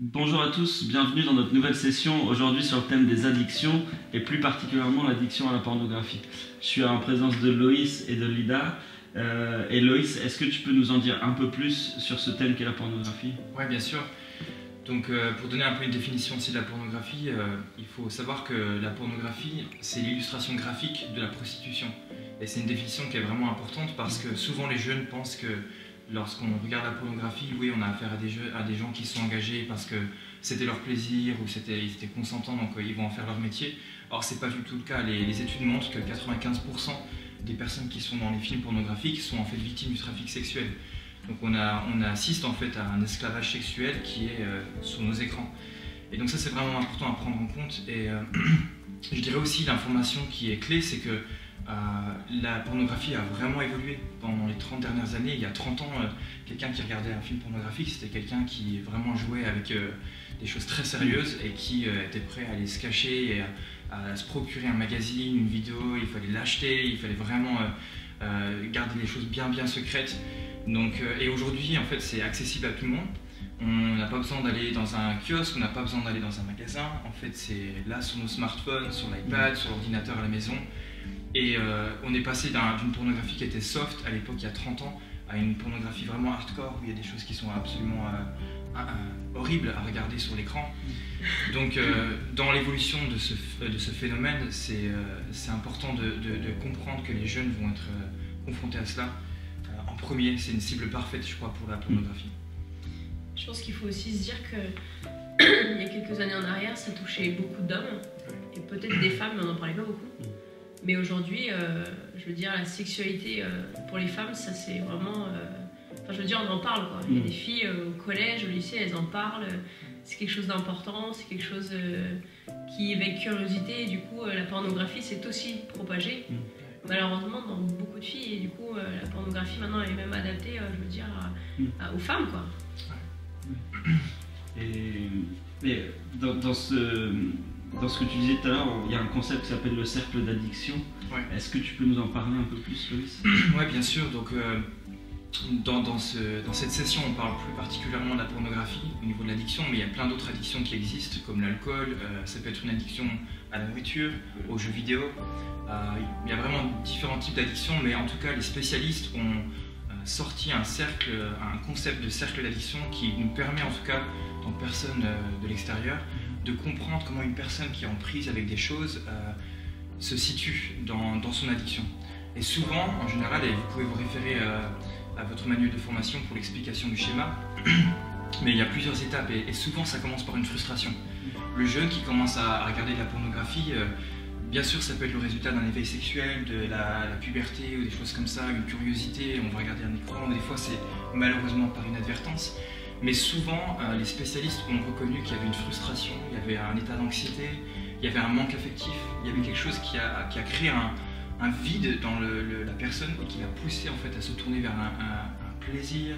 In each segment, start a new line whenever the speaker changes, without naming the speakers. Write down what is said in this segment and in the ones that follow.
Bonjour à tous, bienvenue dans notre nouvelle session aujourd'hui sur le thème des addictions et plus particulièrement l'addiction à la pornographie. Je suis en présence de Loïs et de Lida. Et Loïs, est-ce que tu peux nous en dire un peu plus sur ce thème qu'est la pornographie?
Oui, bien sûr. Donc pour donner un peu une définition aussi de la pornographie, il faut savoir que la pornographie, c'est l'illustration graphique de la prostitution. Et c'est une définition qui est vraiment importante parce que souvent les jeunes pensent que lorsqu'on regarde la pornographie, oui, on a affaire à des gens qui sont engagés parce que c'était leur plaisir ou ils étaient consentants, donc ils vont en faire leur métier. Or, c'est pas du tout le cas. Les études montrent que 95% des personnes qui sont dans les films pornographiques sont en fait victimes du trafic sexuel. Donc on assiste en fait à un esclavage sexuel qui est sur nos écrans. Et donc ça, c'est vraiment important à prendre en compte. Et je dirais aussi l'information qui est clé, c'est que la pornographie a vraiment évolué pendant les 30 dernières années. Il y a 30 ans, quelqu'un qui regardait un film pornographique, c'était quelqu'un qui vraiment jouait avec des choses très sérieuses et qui était prêt à aller se cacher et à se procurer un magazine, une vidéo, il fallait l'acheter, il fallait vraiment garder les choses bien secrètes. Donc, et aujourd'hui, en fait, c'est accessible à tout le monde. On n'a pas besoin d'aller dans un kiosque, on n'a pas besoin d'aller dans un magasin. En fait, c'est là sur nos smartphones, sur l'iPad, sur l'ordinateur à la maison. Et on est passé d'une pornographie qui était soft à l'époque, il y a 30 ans, à une pornographie vraiment hardcore, où il y a des choses qui sont absolument horribles à regarder sur l'écran. Donc dans l'évolution de ce phénomène, c'est important de comprendre que les jeunes vont être confrontés à cela. En premier, c'est une cible parfaite, je crois, pour la pornographie.
Je pense qu'il faut aussi se dire que il y a quelques années en arrière, ça touchait beaucoup d'hommes, et peut-être des femmes, mais on n'en parlait pas beaucoup. Mais aujourd'hui, je veux dire, la sexualité pour les femmes, ça c'est vraiment... Enfin, je veux dire, on en parle, quoi. Il y a des filles au collège, au lycée, elles en parlent. C'est quelque chose d'important, c'est quelque chose qui éveille curiosité. Et du coup, la pornographie s'est aussi propagée, malheureusement, dans beaucoup de filles. Et du coup, la pornographie, maintenant, elle est même adaptée, je veux dire, aux femmes, quoi.
Et dans ce que tu disais tout à l'heure, il y a un concept qui s'appelle le cercle d'addiction. Ouais. Est-ce que tu peux nous en parler un peu plus, Loïs?
Oui, bien sûr. Donc, dans cette session, on parle plus particulièrement de la pornographie au niveau de l'addiction, mais il y a plein d'autres addictions qui existent, comme l'alcool, ça peut être une addiction à la nourriture, aux jeux vidéo. Il y a vraiment différents types d'addictions, mais en tout cas, les spécialistes ont sorti un concept de cercle d'addiction qui nous permet, en tout cas, en tant que personne de l'extérieur, de comprendre comment une personne qui est en prise avec des choses se situe dans son addiction. Et souvent, en général, et vous pouvez vous référer à votre manuel de formation pour l'explication du schéma, mais il y a plusieurs étapes et souvent ça commence par une frustration. Le jeune qui commence à regarder de la pornographie, bien sûr ça peut être le résultat d'un éveil sexuel, de la puberté ou des choses comme ça, une curiosité, on va regarder un écran, mais des fois c'est malheureusement par inadvertance. Mais souvent, les spécialistes ont reconnu qu'il y avait une frustration, il y avait un état d'anxiété, il y avait un manque affectif, il y avait quelque chose qui a créé un vide dans la personne et qui l'a poussé en fait à se tourner vers un plaisir,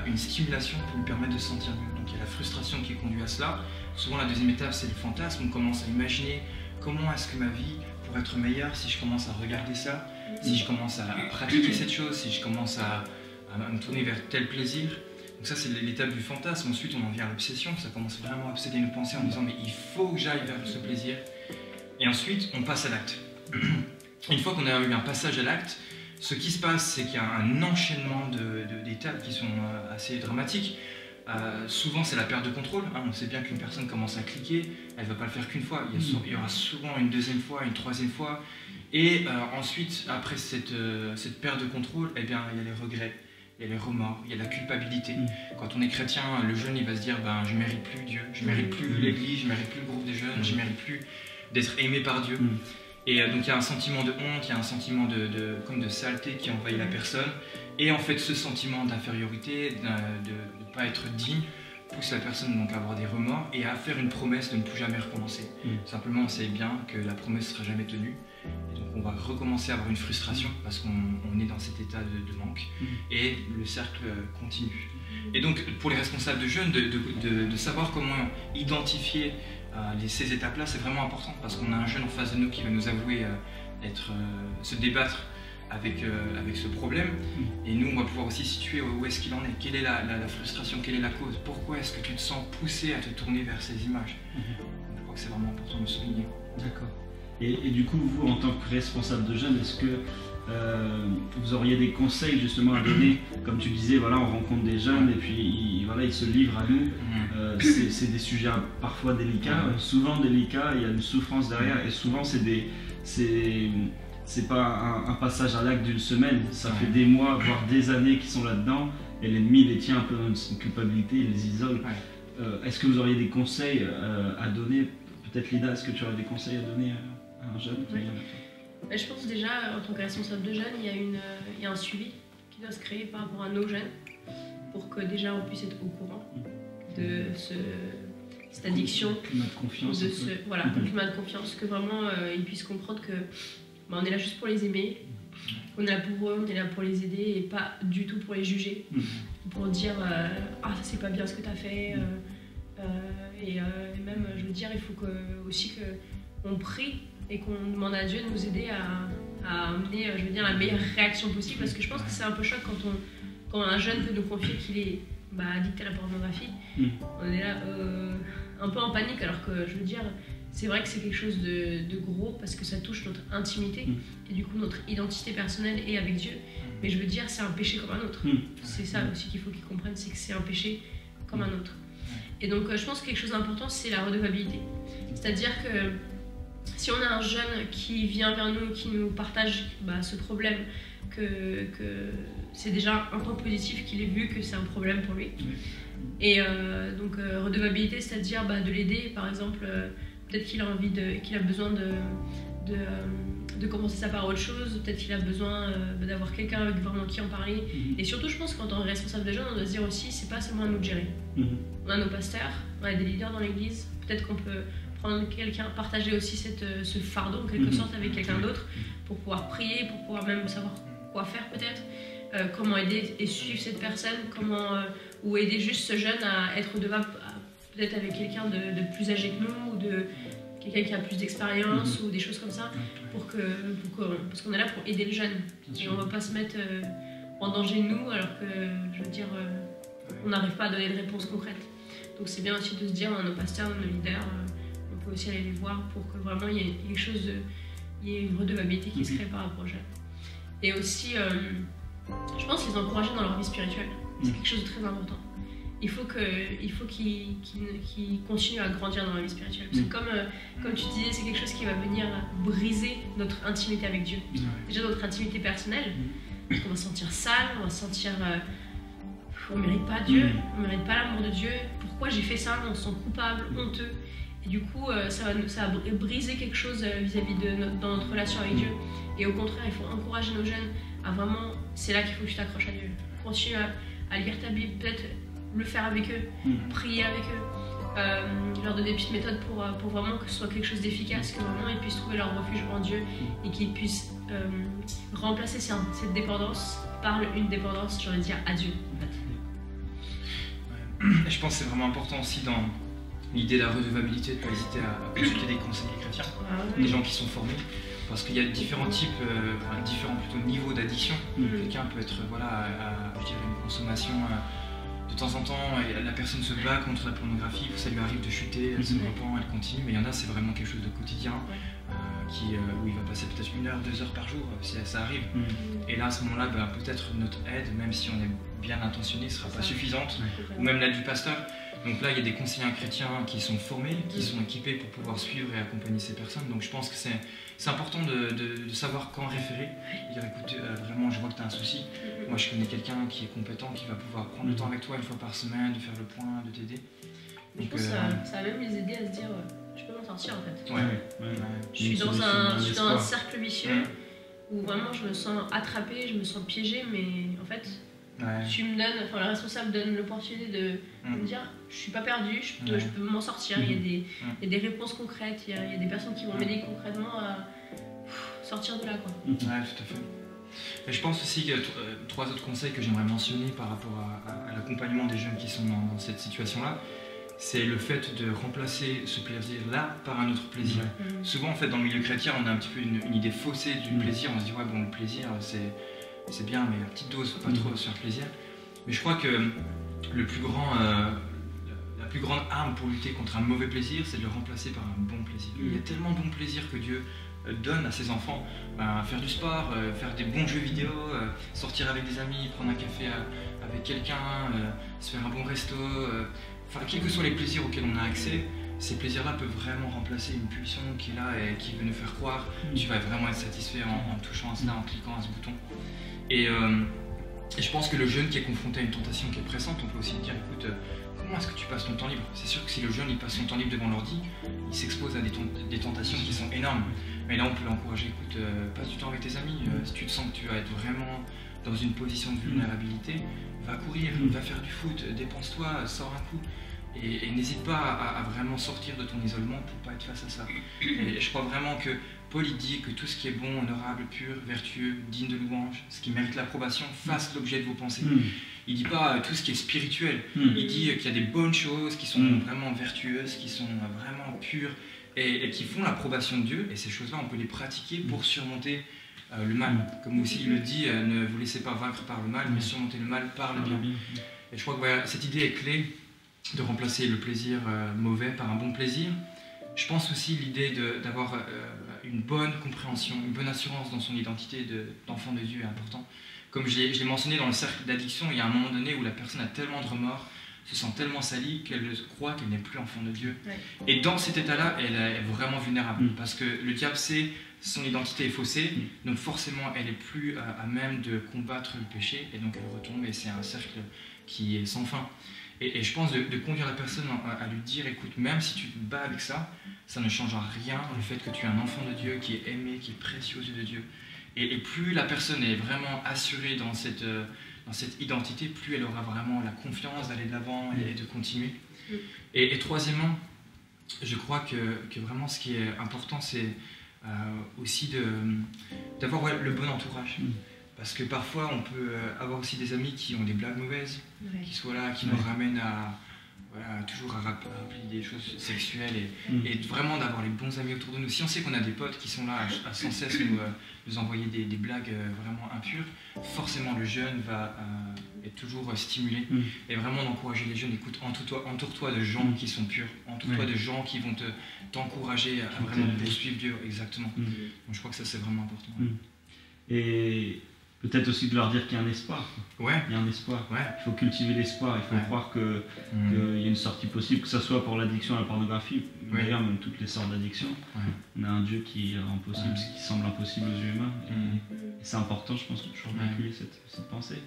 une stimulation pour lui permettre de se sentir mieux. Donc il y a la frustration qui conduit à cela. Souvent la deuxième étape, c'est le fantasme. On commence à imaginer comment est-ce que ma vie pourrait être meilleure si je commence à regarder ça, si je commence à pratiquer cette chose, si je commence à me tourner vers tel plaisir. Donc ça, c'est l'étape du fantasme. Ensuite, on en vient à l'obsession. Ça commence vraiment à obséder nos pensées en disant « mais il faut que j'aille vers ce plaisir ». Et ensuite, on passe à l'acte. Une fois qu'on a eu un passage à l'acte, ce qui se passe, c'est qu'il y a un enchaînement d'étapes qui sont assez dramatiques. Souvent, c'est la perte de contrôle. On sait bien qu'une personne commence à cliquer, elle ne va pas le faire qu'une fois. Il y aura souvent une deuxième fois, une troisième fois. Et ensuite, après cette perte de contrôle, eh bien, il y a les regrets. Il y a les remords, il y a la culpabilité. Quand on est chrétien, le jeune il va se dire je ne mérite plus Dieu, je ne mérite plus l'église, je ne mérite plus le groupe des jeunes, je ne mérite plus d'être aimé par Dieu. Et donc il y a un sentiment de honte, il y a un sentiment comme de saleté qui envahit la personne. Et en fait ce sentiment d'infériorité, de ne pas être digne, pousse la personne donc à avoir des remords et à faire une promesse de ne plus jamais recommencer. Simplement on sait bien que la promesse ne sera jamais tenue. Et donc on va recommencer à avoir une frustration parce qu'on est dans cet état de manque et le cercle continue. Et donc pour les responsables de jeunes, de savoir comment identifier ces étapes-là, c'est vraiment important parce qu'on a un jeune en face de nous qui va nous avouer se débattre avec ce problème. Et nous, on va pouvoir aussi situer où est-ce qu'il en est, quelle est la frustration, quelle est la cause, pourquoi est-ce que tu te sens poussé à te tourner vers ces images. Je crois que c'est vraiment important de le souligner.
D'accord. Et du coup, vous, en tant que responsable de jeunes, est-ce que vous auriez des conseils justement à donner? Comme tu disais, voilà, on rencontre des jeunes et puis voilà, ils se livrent à nous. C'est des sujets parfois délicats, souvent délicats, il y a une souffrance derrière et souvent c'est pas un passage à l'acte d'une semaine, ça fait des mois, voire des années qu'ils sont là-dedans et l'ennemi les tient un peu dans une culpabilité, il les isole. Est-ce que vous auriez des conseils à donner? Peut-être Lida, est-ce que tu aurais des conseils à donner à un jeune qui vient avec toi?
Je pense déjà, en tant que responsable de jeunes, il y a un suivi qui doit se créer par rapport à nos jeunes pour que déjà on puisse être au courant de cette addiction,
climat de confiance,
de un climat de confiance, que vraiment ils puissent comprendre que on est là juste pour les aimer, on est là pour eux, on est là pour les aider et pas du tout pour les juger, pour dire ah ça c'est pas bien ce que tu as fait, et même je veux dire il faut aussi qu'on prie et qu'on demande à Dieu de nous aider à amener, je veux dire, la meilleure réaction possible, parce que je pense que c'est un peu choc quand un jeune peut nous confier qu'il est addict à la pornographie. On est là un peu en panique, alors que je veux dire, c'est vrai que c'est quelque chose de gros parce que ça touche notre intimité et du coup notre identité personnelle et avec Dieu. Mais je veux dire, c'est un péché comme un autre. C'est ça aussi qu'il faut qu'ils comprennent, c'est que c'est un péché comme un autre. Et donc je pense que quelque chose d'important, c'est la redevabilité. C'est-à-dire que si on a un jeune qui vient vers nous, qui nous partage ce problème, que c'est déjà un point positif qu'il ait vu que c'est un problème pour lui. Et donc redevabilité, c'est-à-dire de l'aider, par exemple, peut-être qu'il a besoin de commencer ça par autre chose, peut-être qu'il a besoin d'avoir quelqu'un avec vraiment qui en parler. Et surtout, je pense qu'en tant que responsable de jeunes, on doit se dire aussi, c'est pas seulement à nous de gérer. On a nos pasteurs, on a des leaders dans l'église, peut-être qu'on peut prendre quelqu'un, partager aussi ce fardeau en quelque sorte avec quelqu'un d'autre pour pouvoir prier, pour pouvoir même savoir quoi faire peut-être, comment aider et suivre cette personne, ou aider juste ce jeune à être redevable peut-être avec quelqu'un de plus âgé que nous ou de quelqu'un qui a plus d'expérience ou des choses comme ça, parce qu'on est là pour aider le jeune et on ne va pas se mettre en danger nous alors que je veux dire on n'arrive pas à donner de réponse concrète. Donc c'est bien aussi de se dire à nos pasteurs, nos leaders, on peut aussi aller les voir pour que vraiment il y ait quelque chose il y ait une redevabilité qui se crée par rapport aux jeunes. Et aussi je pense les encourager dans leur vie spirituelle, c'est quelque chose de très important. Il faut qu'ils continuent à grandir dans la vie spirituelle. Parce que comme tu disais, c'est quelque chose qui va venir briser notre intimité avec Dieu. Déjà notre intimité personnelle, parce qu'on va se sentir sale, on va se sentir... on ne mérite pas Dieu, on ne mérite pas l'amour de Dieu. Pourquoi j'ai fait ça? On se sent coupable, honteux. Et du coup, ça va briser quelque chose vis-à-vis dans notre relation avec Dieu. Et au contraire, il faut encourager nos jeunes à vraiment... C'est là qu'il faut que tu t'accroches à Dieu. Continue à lire ta Bible, peut-être le faire avec eux, prier avec eux, leur donner des petites méthodes pour vraiment que ce soit quelque chose d'efficace, que vraiment ils puissent trouver leur refuge en Dieu et qu'ils puissent remplacer cette dépendance par une dépendance, j'ai envie de dire, à Dieu.
Et je pense que c'est vraiment important aussi dans l'idée de la redevabilité de ne pas hésiter à consulter des conseillers chrétiens, des gens qui sont formés. Parce qu'il y a différents types, différents plutôt niveaux d'addiction. Quelqu'un peut être je dirais une consommation de temps en temps, et la personne se bat contre la pornographie, ça lui arrive de chuter, elle se repent, elle continue, mais il y en a, c'est vraiment quelque chose de quotidien, où il va passer peut-être 1 heure, 2 heures par jour, si ça arrive. Et là, à ce moment-là, peut-être notre aide, même si on est bien intentionné, ne sera pas suffisante, ou même l'aide du pasteur. Donc là, il y a des conseillers chrétiens qui sont formés, qui sont équipés pour pouvoir suivre et accompagner ces personnes. Donc je pense que c'est important de savoir quand référer. Dire écoute, vraiment, je vois que tu as un souci. Moi, je connais quelqu'un qui est compétent, qui va pouvoir prendre le temps avec toi 1 fois par semaine, de faire le point, de t'aider.
Je pense que ça va même les aider à se dire je peux m'en sortir en fait. Je suis dans un cercle vicieux où vraiment je me sens attrapée, je me sens piégée, mais en fait. Tu me donnes, le responsable donne l'opportunité de me dire je suis pas perdue, je peux m'en sortir, il y a des réponses concrètes, il y a des personnes qui vont m'aider concrètement à sortir de là.
Tout à fait. Et je pense aussi qu'il y a 3 autres conseils que j'aimerais mentionner par rapport à l'accompagnement des jeunes qui sont dans cette situation-là. c'est le fait de remplacer ce plaisir-là par un autre plaisir. Souvent, en fait, dans le milieu chrétien, on a un petit peu une idée faussée du plaisir. On se dit, ouais, bon, le plaisir, c'est bien, mais à petite dose, faut pas trop se faire plaisir. Mais je crois que la plus grande arme pour lutter contre un mauvais plaisir, c'est de le remplacer par un bon plaisir. Il y a tellement de bons plaisirs que Dieu donne à ses enfants, faire du sport, faire des bons jeux vidéo, sortir avec des amis, prendre un café avec quelqu'un, se faire un bon resto, quels que soient les plaisirs auxquels on a accès, ces plaisirs-là peuvent vraiment remplacer une pulsion qui est là et qui veut nous faire croire que tu vas vraiment être satisfait en touchant à cela, en cliquant à ce bouton. Et je pense que le jeune qui est confronté à une tentation qui est pressante, on peut aussi dire, écoute, comment est-ce que tu passes ton temps libre? C'est sûr que si le jeune il passe son temps libre devant l'ordi, il s'expose à des tentations qui sont énormes. Mais là, on peut l'encourager, écoute, passe du temps avec tes amis. Si tu te sens que tu vas être vraiment dans une position de vulnérabilité, va courir, va faire du foot, dépense-toi, sors un coup. Et n'hésite pas à vraiment sortir de ton isolement pour pas être face à ça. Et je crois vraiment que Paul il dit que tout ce qui est bon, honorable, pur, vertueux, digne de louange, ce qui mérite l'approbation, fasse l'objet de vos pensées. Il dit pas tout ce qui est spirituel, il dit qu'il y a des bonnes choses qui sont vraiment vertueuses, qui sont vraiment pures et qui font l'approbation de Dieu. Et ces choses-là, on peut les pratiquer pour surmonter le mal. Comme aussi il le dit, ne vous laissez pas vaincre par le mal, mais surmonter le mal par le bien. Et je crois que voilà, cette idée est clé de remplacer le plaisir mauvais par un bon plaisir. Je pense aussi l'idée d'avoir une bonne compréhension, une bonne assurance dans son identité d'enfant de Dieu est important. Comme je l'ai mentionné dans le cercle d'addiction, il y a un moment donné où la personne a tellement de remords, se sent tellement salie qu'elle croit qu'elle n'est plus enfant de Dieu. Ouais. Et dans cet état-là, elle est vraiment vulnérable parce que le diable sait son identité est faussée, donc forcément elle est plus à même de combattre le péché et donc elle retombe et c'est un cercle qui est sans fin. Et je pense de conduire la personne à lui dire, écoute, même si tu te bats avec ça, ça ne change rien le fait que tu es un enfant de Dieu, qui est aimé, qui est précieux aux yeux de Dieu. Et plus la personne est vraiment assurée dans cette identité, plus elle aura vraiment la confiance d'aller de l'avant et de continuer. Et troisièmement, je crois que vraiment ce qui est important, c'est aussi d'avoir le bon entourage. Parce que parfois, on peut avoir aussi des amis qui ont des blagues mauvaises, qui soient là, qui nous ramènent toujours à rappeler des choses sexuelles et vraiment d'avoir les bons amis autour de nous. Si on sait qu'on a des potes qui sont là à sans cesse nous envoyer des blagues vraiment impures, forcément le jeune va être toujours stimulé. Et vraiment d'encourager les jeunes, écoute, entoure-toi de gens qui sont purs, entoure-toi de gens qui vont t'encourager à vraiment poursuivre Dieu. Exactement. Donc je crois que ça c'est vraiment important.
Et peut-être aussi de leur dire qu'il y a un espoir.
Ouais.
Il y a un espoir. Ouais. Il faut cultiver l'espoir. Il faut croire qu'il y a une sortie possible, que ce soit pour l'addiction à la pornographie, d'ailleurs même toutes les sortes d'addictions. On a un Dieu qui rend possible ce qui semble impossible aux yeux humains. Et c'est important, je pense, de toujours véhiculer cette pensée.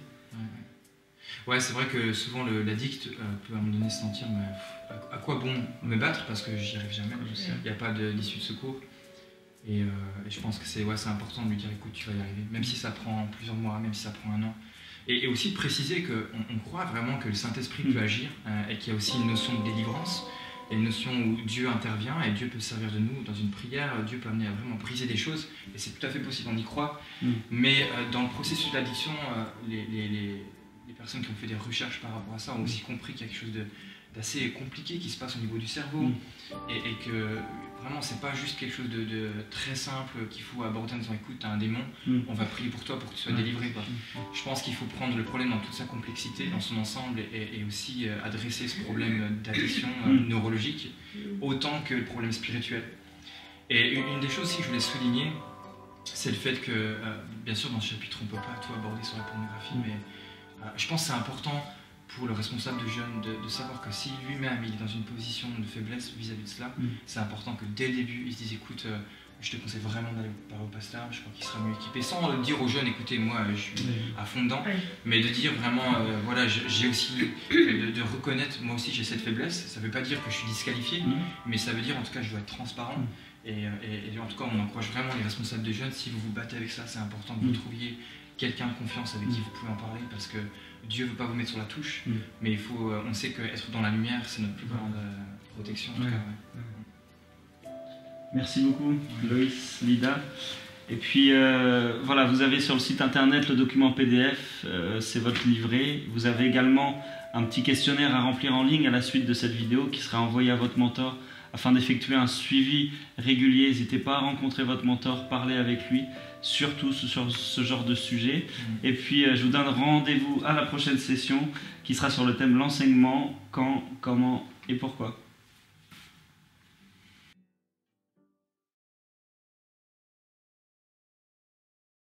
Ouais, c'est vrai que souvent l'addict peut à un moment donné se sentir mais à quoi bon me battre parce que j'y arrive jamais. Il n'y a pas d'issue de secours. Et je pense que c'est important de lui dire écoute, tu vas y arriver, même si ça prend plusieurs mois, même si ça prend un an. Et aussi de préciser qu'on croit vraiment que le Saint-Esprit peut agir et qu'il y a aussi une notion de délivrance, et une notion où Dieu intervient et Dieu peut servir de nous dans une prière, Dieu peut amener à vraiment briser des choses, et c'est tout à fait possible, on y croit. Mais dans le processus d'addiction, les personnes qui ont fait des recherches par rapport à ça ont aussi compris qu'il y a quelque chose d'assez compliqué qui se passe au niveau du cerveau et que vraiment c'est pas juste quelque chose de très simple qu'il faut aborder en disant écoute t'as un démon, on va prier pour toi pour que tu sois délivré quoi. Je pense qu'il faut prendre le problème dans toute sa complexité, dans son ensemble et aussi adresser ce problème d'addiction neurologique autant que le problème spirituel. Et une des choses aussi que je voulais souligner, c'est le fait que bien sûr dans ce chapitre on peut pas tout aborder sur la pornographie, mais je pense que c'est important pour le responsable de jeunes de savoir que si lui-même il est dans une position de faiblesse vis-à-vis de cela, c'est important que dès le début il se dise écoute, je te conseille vraiment d'aller parler au pasteur, je crois qu'il sera mieux équipé, sans dire aux jeunes écoutez moi je suis à fond dedans, mais de dire vraiment voilà j'ai aussi de reconnaître moi aussi j'ai cette faiblesse, ça ne veut pas dire que je suis disqualifié, mais ça veut dire en tout cas je dois être transparent. Et en tout cas on encourage vraiment les responsables de jeunes, si vous vous battez avec ça, c'est important que vous trouviez quelqu'un de confiance avec qui vous pouvez en parler parce que Dieu ne veut pas vous mettre sur la touche, mais on sait qu'être dans la lumière, c'est notre plus grande protection. En tout cas,
Merci beaucoup, Loïs, Lida. Et puis voilà, vous avez sur le site internet le document PDF, c'est votre livret. Vous avez également un petit questionnaire à remplir en ligne à la suite de cette vidéo qui sera envoyé à votre mentor afin d'effectuer un suivi régulier. N'hésitez pas à rencontrer votre mentor, parler avec lui, surtout sur ce genre de sujet. Et puis je vous donne rendez-vous à la prochaine session qui sera sur le thème l'enseignement, quand, comment et pourquoi.